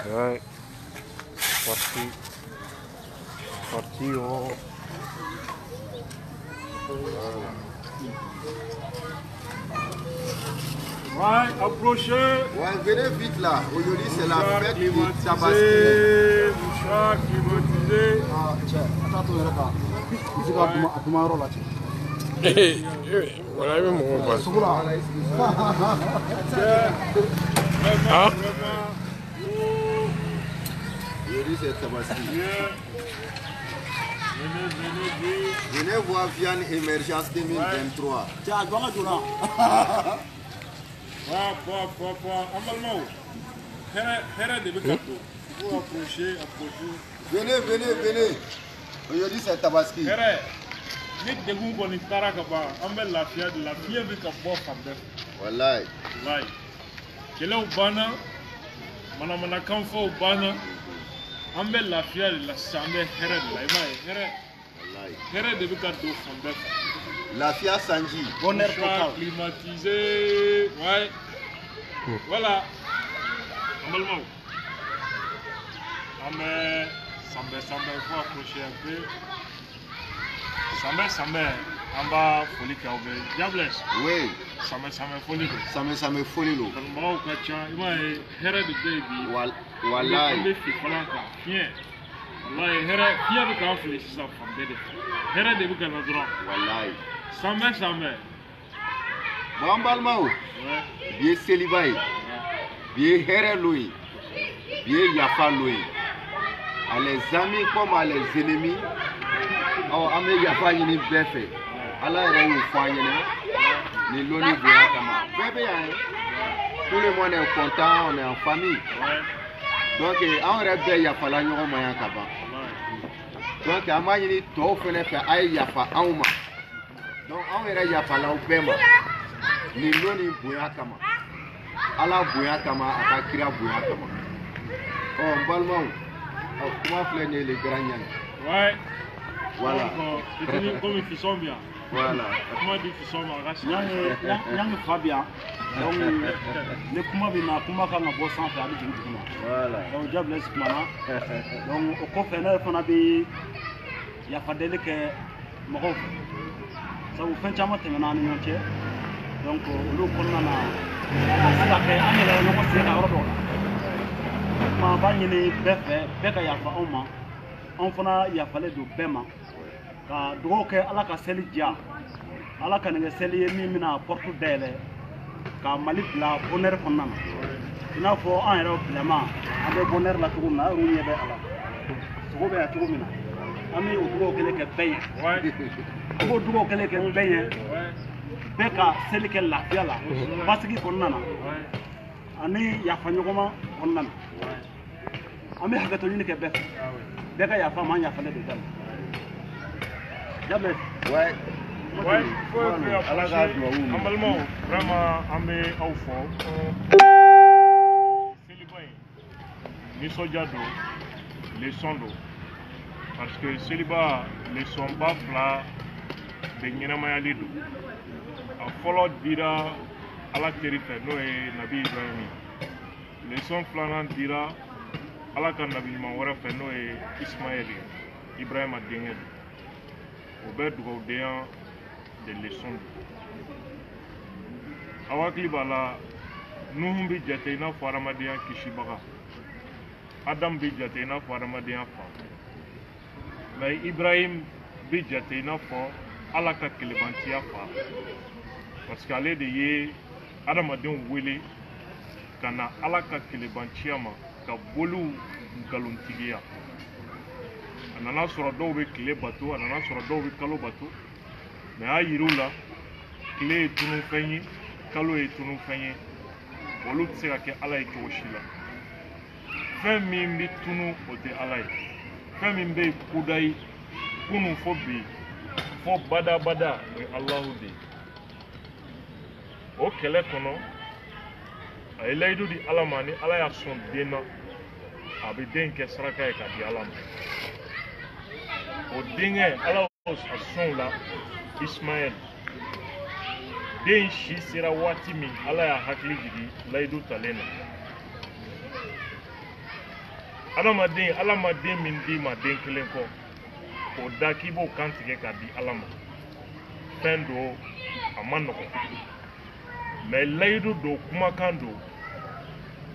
Ouais. Parti, on... Ouais, approchez. Ouais, venez vite là. Aujourd'hui, c'est la fête du Tabaski. Mouchoir climatisé. Ah, tiens, attends, là. Il va à Dumaro là. Voilà, même on va. Soula. Ah. Aujourd'hui, c'est Tabaski. Venez. Venez voir Viane Émergence 2023. Tiens, à Douala Doula. Amalmao. Here de Bekato. Il faut approcher. Venez. Aujourd'hui, c'est Tabaski. Here. Ni degun kɔni taara ka ban an bɛ lafiya de la fiɲɛ bɛ ka bɔ fan bɛɛ fɛ. Wallahi. Wallahi. Kɛlɛw banna manamanakan fɔw banna an bɛ lafiya de la sisan an bɛ hɛrɛ de la i m'a ye hɛrɛ de bɛ ka don fan bɛɛ fɛ. Lafiya sanji. Bonheur total. Climatisé. Ouais. Voilà. An balimaw an bɛ sanbɛ il faut approcher un peu. Samɛ an b'a foli kɛ aw bɛ Diablesse. Oui. Samɛ foli don. Samɛ foli don. Kanubagaw ka ca i m'a ye hɛrɛ de bɛ yen bi. Wallahi. An bɛ fifalan kan fiɲɛ. Wallahi fiɲɛ bɛ k'an fili sisan fan bɛɛ de fɛ. Hɛrɛ de bɛ ka na dɔrɔn. Wallahi. Samɛ. Bon, an balimaw. Bi ye seliba ye. Bi ye hɛrɛ lo ye. Bi ye yafa lo ye. À les amis comme à les ennemis. An bɛ yafa ɲini bɛɛ fɛ. Ala yɛrɛ y'o fɔ an ɲɛna. Ni loni bonya kama. Bɛɛ bɛ yan. Tout le monde est content, on est en famille. Donc an yɛrɛ bɛɛ yafala ɲɔgɔn ma yan ka ban. Donc an b'a ɲini tɔw fɛnɛ fɛ a ye yafa anw ma. Donc anw yɛrɛ yafala aw bɛɛ ma. Ni loni bonya kama. Ala bonya kama, a ka kira bonya kama. N balimaw, kuma filɛ nin ye le grand ɲani. Ouais. Voilà. Comme ils sont bien. Voilà. Comment dit qu'ils sont bien? Yang Fabien. Donc, le kuma bɛ na kuma kan ka bɔ sanfɛ a bɛ jigin duguma. Voilà. Donc Diablesse kumana. Donc o kɔfɛ ne fana bɛ yafadeli kɛ mɔgɔw fɛ. Sabu fɛn caman tɛmɛna an ni ɲɔgɔn cɛ. Donc olu kɔnɔna na a bɛ se ka kɛ an yɛrɛ ɲɔgɔn sen ka yɔrɔ dɔw la. Kuma b'a ɲini bɛɛ fɛ bɛɛ ka yafa anw ma. Anw fana yafalen don bɛɛ ma. Ka dugawu kɛ Ala ka seli diya. Ala ka nin kɛ seli ye min bɛna porte dayɛlɛ ka Mali bila bonheur kɔnɔna na. I n'a fɔ an yɛrɛ bilama an bɛ bonheur la cogo min na an ɲɛ bɛ a la. Sogo bɛ yan cogo min na an bɛ o dugawu kelen kɛ bɛɛ ye. An b'o dugawu kelen kɛ bɛɛ ye. Bɛɛ ka seli kɛ lafiya la basigi kɔnɔna na ani yafa ɲɔgɔnma kɔnɔna na. An bɛ hakɛto ɲini kɛ bɛɛ fɛ. Bɛɛ ka yafa ma an yafalen don bɛɛ ma. Diablesse. Ouais. Ouais, il faut approcher. En balimaw, vraiment an bɛ aw fɔ. Seliba in nisɔndiya don, leçon don. Parce que seliba leçonba fila de ɲɛnamayali don. A fɔlɔ dira Ala teri fɛ n'o ye Nabi Ibrahim ye. Leçon filanan dira Ala ka nabi ɲuman wɛrɛ fɛ n'o ye Ismaël ye. Ibrahima denkɛ don. O bɛ dugawudenya de leçon don. Aw hakili b'a la Nuhu bɛ jate i n'a fɔ adamadenya kisibaga. Adamu bɛ jate i n'a fɔ adamadenya fa. Mais Ibrahim bɛ jate i n'a fɔ Ala ka kelebantiya fa. Parce que ale de ye adamadenw wele ka na Ala ka kelebanciya ma ka boliw nkalontigiya. A nana sɔrɔ dɔw bɛ tile bato, a nana sɔrɔ dɔw bɛ kalo bato. Mais a y'a yir'u la tile ye tununfɛn ye, kalo ye tununfɛn ye. Olu tɛ se ka kɛ Ala ye cogo si la. Fɛn min bɛ tunu o tɛ Ala ye. Fɛn min bɛ kuda ye kunun fɔ bi fɔ badabada o ye Alahu de ye. O kɛlɛ kɔnɔ a ye layidu di Ala ma ni Ala y'a sɔn den na a bɛ den kɛ saraka ye k'a di Ala ma. O denkɛ Ala y'o sɔn o la Ismaël. Den si sera waati min Ala y'a hakili jigin layidu talen na. adamaden ala ma den min di ma den kelen kɔ o da k'i b'o kan tigɛ k'a di ala ma fɛn do a ma nɔgɔn mais layidu do kumakan do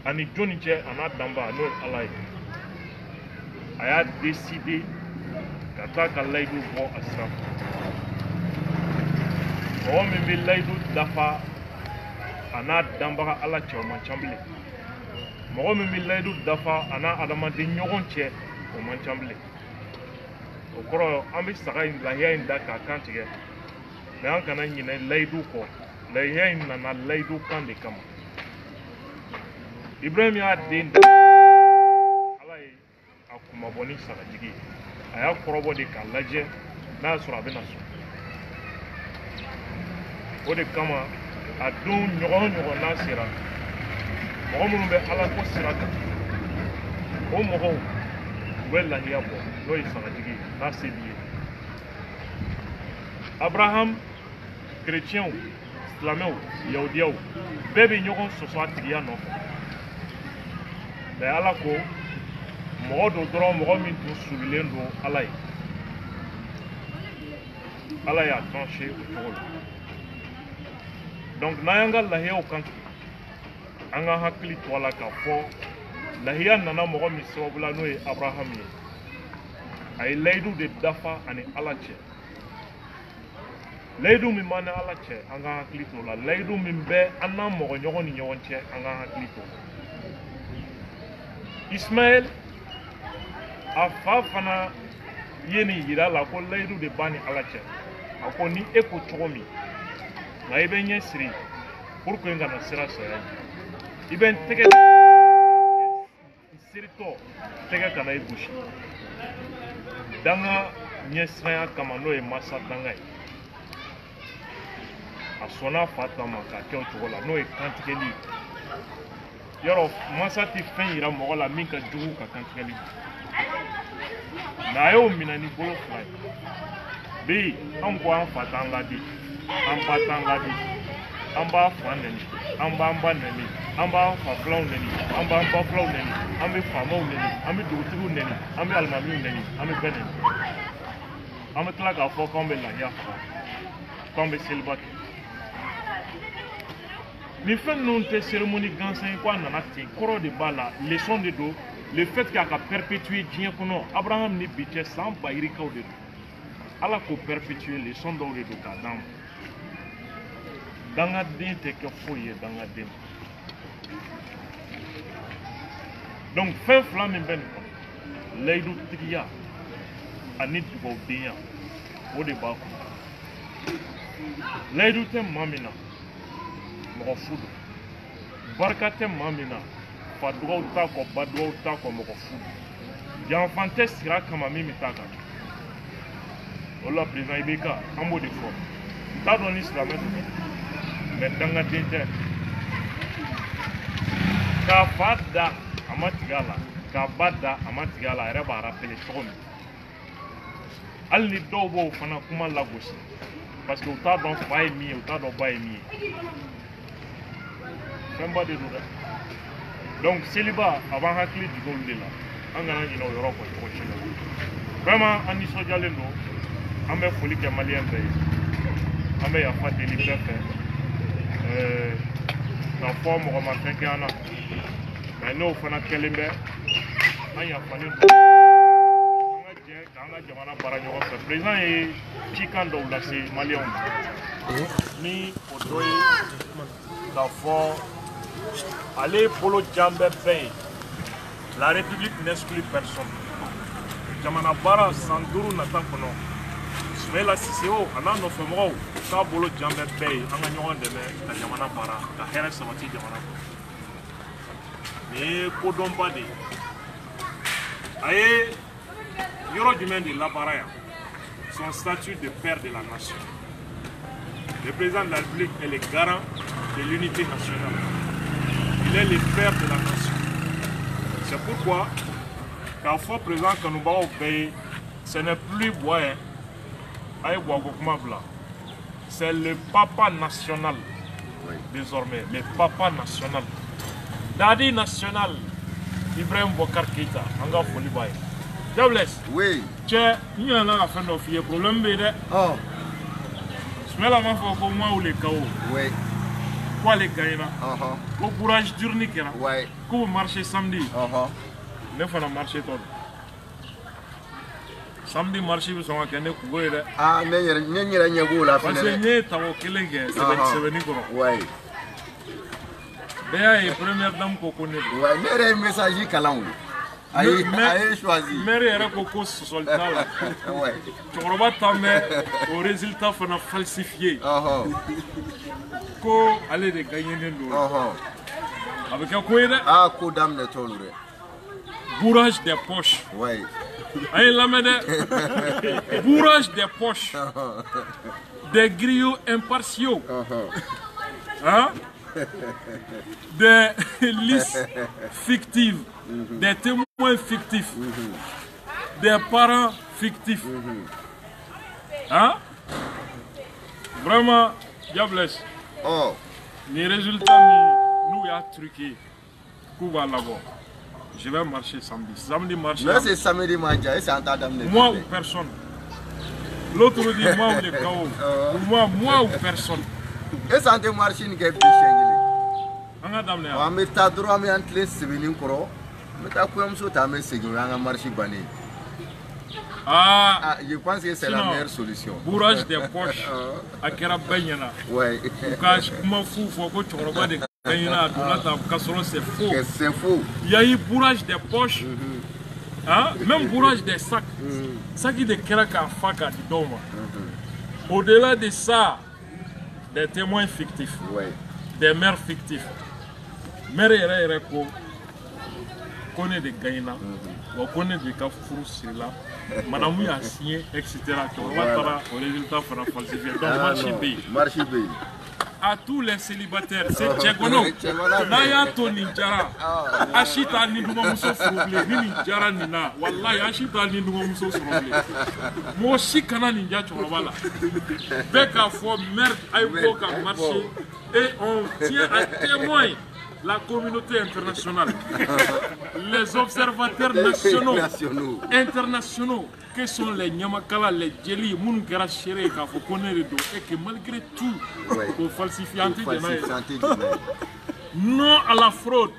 ani jɔnni cɛ a n'a danba n'o ye ala ye a y'a décidé ka taa ka layidu bɔ a sira fɛ mɔgɔ min bɛ layidu dafa a n'a danbaga ala cɛ o man ca bilen mɔgɔ min bɛ layidu dafa a n'a adamaden ɲɔgɔn cɛ o man ca bilen o kɔrɔ an bɛ saga in lahiya in da k'a kan tigɛ mais an kana ɲinɛ layidu kɔ lahiya in nana layidu kan de kama Ibrahim y'a den da ala ye a kumabɔ ni sagajigi ye a y'a kɔrɔbɔ de k'a lajɛ n'a y'a sɔrɔ a bɛna sɔn o de kama a don ɲɔgɔn ɲɔgɔn n'a sera mɔgɔ minnu bɛ ala ko sira kan o mɔgɔw u bɛ lahiya bɔ n'o ye sagajigi ye n'a se b'i ye Abraham chrétienw silamɛw yahudiyaw bɛɛ bɛ ɲɔgɔn sɔsɔ a tigiya nɔfɛ mais ala ko mɔgɔ do dɔrɔn mɔgɔ min tun sugilen don ala ye ala y'a tranché o cogo la donc n'an y'an ka lahiyaw kan an ka hakili to a la k'a fɔ lahiya nana mɔgɔ min sababu la n'o ye Abraham ye a ye layidu de dafa ani ala cɛ layidu min b'an ni ala cɛ an ka hakili to o la layidu min bɛ an n'an mɔgɔ ɲɔgɔn ni ɲɔgɔn cɛ an ka hakili to o la Ismaël a fa fana ye nin yira la ko layidu de b'a ni ala cɛ a ko ni e ko cogo min nka i bɛ ɲɛ siri pour que n kana sira saya i bɛ n tɛgɛ siritɔ tɛgɛ kana i gosi danga ɲɛsiranya kama n'o ye masa danga ye a sɔnna fa ta ma k'a kɛ o cogo la n'o ye kantigɛli ye yɔrɔ masa tɛ fɛn yira mɔgɔ la min ka jugu ka kantigɛli nka a y'o minɛ ni bolo fila ye bi an ko an fa t'an ladi an ba t'an ladi an b'a fa nɛni an b'an ba nɛni an b'an fa filaw nɛni an b'an ba filaw nɛni an bɛ faamaw nɛni an bɛ dugutigiw nɛni an bɛ alimamiw nɛni an bɛ bɛɛ nɛni an bɛ tila k'a fɔ k'anw bɛ lahiya faga k'anw bɛ seliba kɛ nin fɛn ninnu tɛ cérémonie gansan ye ko a nana ten kɔrɔ de b'a la leçon de don le fait k'a ka perpétuer diɲɛ kɔnɔ Abraham ni bi cɛ san ba yirikaw de don ala k'o perpétuer leçon dɔw de don k'a d'an ma dangaden tɛ kɛ foyi ye dangaden donc fɛn fila min bɛ nin kɔnɔ layidu tigiya ani dugawudenya o de b'a kɔnɔ layidu tɛ maa min na mɔgɔ fu don barika tɛ maa min na fa dugaw t'a kɔ ba dugaw t'a kɔ mɔgɔ fu don janfan tɛ sira kama min bɛ taa kan o la président Ibeka an b'o de fɔ n t'a dɔn ni silamɛ don mais dangaden tɛ k'a fa da a ma tigɛ a la k'a ba da a ma tigɛ a la a yɛrɛ b'a rappelé cogo min hali ni dɔw b'o fana kuma lagosi parce que u t'a dɔn fa ye min ye u t'a dɔn ba ye min ye fɛnba de don dɛ donc seliba a b'an hakili jigin olu de la an kana ɲinɛ o yɔrɔ kɔ cogo si la vraiment an nisɔndiyalen don an bɛ foli kɛ maliyɛn bɛɛ ye an bɛ yafa deli bɛɛ fɛ k'a fɔ mɔgɔ ma fɛn kɛ an na mais n'o fana kɛlen bɛ an yafalen don an ka jɛ k'an ka jamana baara ɲɔgɔn fɛ président ye cikan dɔw lase maliyɛnw ma ni o dɔ ye k'a fɔ ale bolo jan bɛ bɛɛ ye la république n'exclut personne jamana baara san 5 nata kɔnɔ Ismaila Sise o a n'a nɔfɛmɔgɔw k'a bolo jan bɛ bɛɛ ye an ka ɲɔgɔn dɛmɛ ka jamana baara ka hɛrɛ sabati jamana kɔnɔ nin ye kodɔnba de ye a ye yɔrɔ jumɛn de labaara yan son statut de père de la nation le président de la République est le garant de l'unité nationale. Il est le père de la nation. C'est pourquoi, quand le président Kanouba Obey, ce n'est plus Boye, c'est le papa national, désormais, le papa national. Dadi national, Ibrahim Bokar Keita, on va foli baye. Jobless. Oui. Tiens, il y a là à faire nos filles. Problème, mais Oh. je mets la main pour moi ou les KO. Oui. Quoi les gagnants? Au courage dur, ni qu'un. Oui. Comment marcher samedi? Ne faut pas marcher tout. Samedi marché, vous savez qu'il y a des coups. Ah, mais il y a des coups là. Parce que il y a des coups. C'est venu pour nous. Oui. Béa est première dame qu'on connaît. Oui, mais il y a un message qui a choisi. Mère est coco sur le tas. Oui. Tu revois ta mère au résultat qu'on a falsifié. Ko aller de gagner nous. Avec un coup ah, coup d'âme de ton bourrage des poches. Oui. Aïe la mène. Bourrage des poches. Des griots impartiaux. Hein? Des listes fictives. Des témoins fictifs. Des parents fictifs. Hein? Vraiment, diablesse. Oh. Les résultats, nous, y a truqué. Couva là-bas. Je vais marcher samedi. Samedi marcher. Mais c'est samedi marché, c'est en tas moi ou personne. L'autre dit moi ou les chaos. Moi ou personne. Et c'est en marché qui est plus on met ta droit mais entre les souvenirs koro. Mais ta comme ça ta mais c'est un marché bané. Ah, je pense que c'est la meilleure solution. Bourrage des poches. À Kerabanyana. Ouais. Quand comment fou faut que tu regardes des Kanyana dans ta casserole c'est faux. C'est faux. Il y a eu bourrage des poches. Hein? Même bourrage des sacs. Ça qui de Keraka Faka du Doma. Au-delà de ça, des témoins fictifs. Ouais. Des mères fictifs. Mère et ko connaît des gagnants. On connaît des cas fous là. Madame a signé, etc. On va faire au résultat pour la falsifier. Donc, marché B. À tous les célibataires, c'est Tchegono. Naya Tony Jara. Ashita Niduma Muso Fruble. Nini Jara Nina. Wallahi, Ashita Niduma Muso Fruble. Moi aussi, Kana Ninja Chorobala. Beka Fo, merde, Aïboka marché. Et on tient à témoin la communauté internationale, les observateurs nationaux, internationaux, que sont les Nyamakala, les Djeli, Mounkera Chere, qu'il faut connaître le dos, et que malgré tout, il faut falsifier non à la fraude,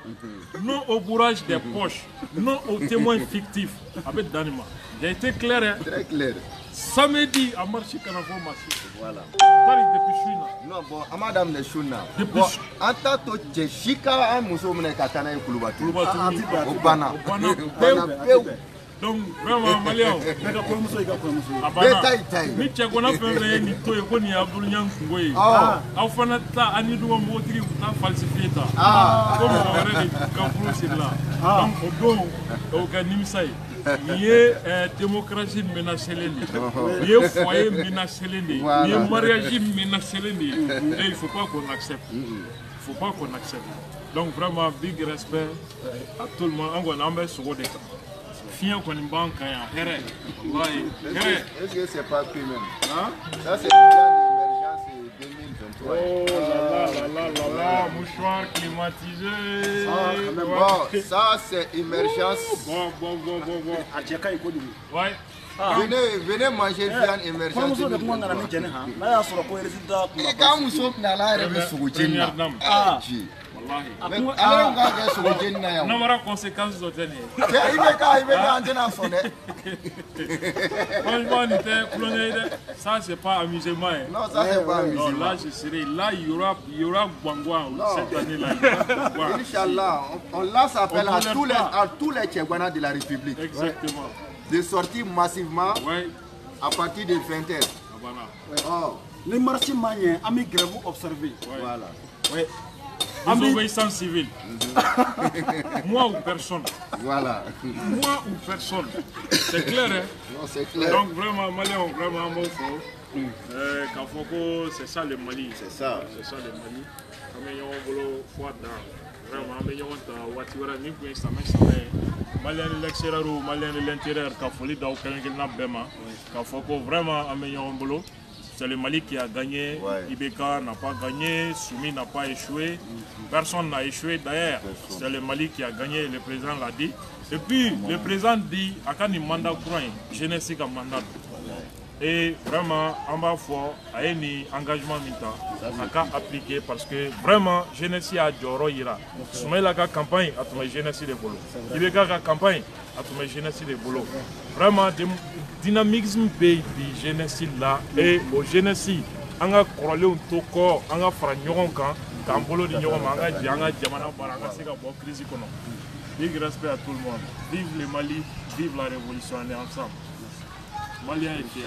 non au bourrage des poches, non aux témoins fictifs. Avec Danima, j'ai été clair. Hein? Très clair. Samedi, à marché Kanafo marché. Voilà. Depuis Chine. Non, bon, à madame de Chouna. Depuis en tant que Chika, un mousseau de Katana et Koulubatu. Au Bana. Donc, vraiment, Maléon. Mais tu as fait ni toi et qu'on y a voulu en fouiller. Enfin, Annie doit montrer falsifié. Comme on aurait dit, quand c'est là. Donc, au dos, au Ganimsaï. Il y a démocratie menacée, il y a foyer menacé, il y a mariage menacé. Et il ne faut pas qu'on accepte. Il ne faut pas qu'on accepte. Donc vraiment, big respect à tout le monde. On a un peu sur le décor. Fien qu'on est banque, est-ce que c'est pas plus même? Ça c'est le plan d'émergence 2023. Oh là, mouchoir climatisé. Bon, ça c'est émergence. Bon. Ouais. Venez manger viande émergence. Quand vous êtes dans la révolution, n'aura conséquences d'autres. Ça c'est pas amusement. Non, ça c'est pas amusement. Là je serai là, il y aura Gwangwa cette année-là. Inch'Allah, on lance appel à tous les Tchèguanas de la République. Exactement. De sortir massivement à partir de 20h. Les marchés maniens, amis grève observé. Voilà. Désobéissance civile. Moi ou personne. Voilà. Moi ou personne. C'est clair, hein? Non, c'est clair. Donc vraiment, Maléon, vraiment, bon faux. Kafoko, c'est ça le Mali. C'est ça. C'est ça le Mali. Amélion Bolo, Fouadda. Vraiment, Amélion Watiwara, Nikou, Samé. Malien de l'extérieur ou Malien de l'intérieur, Kafoli, Daoukalengina Bema. Kafoko, vraiment, Amélion Bolo. c'est le Mali qui a gagné. Ouais. Ibeka n'a pas gagné, Soumi n'a pas échoué, personne n'a échoué. D'ailleurs, c'est le Mali qui a gagné, le président l'a dit. Et puis, le président dit, à quand il mandat courant, jeunesse comme mandat. Et vraiment, en bas fort, il y a un engagement à appliquer parce que vraiment, jeunesse a Djoro Ira. Soumi la campagne à ton jeunesse de boulot. Ibeka la campagne à ton jeunesse de boulot. Vraiment, dynamisme pays jeunesse là et au jeunesse, on a croisé un toko, on a fait un kan, quand bolo di nyoma, on a dit, on a diamana baranga, c'est la bonne crise qu'on a. Big respect à tout le monde. Vive le Mali, vive la révolution, on est ensemble. Maliens et fiers.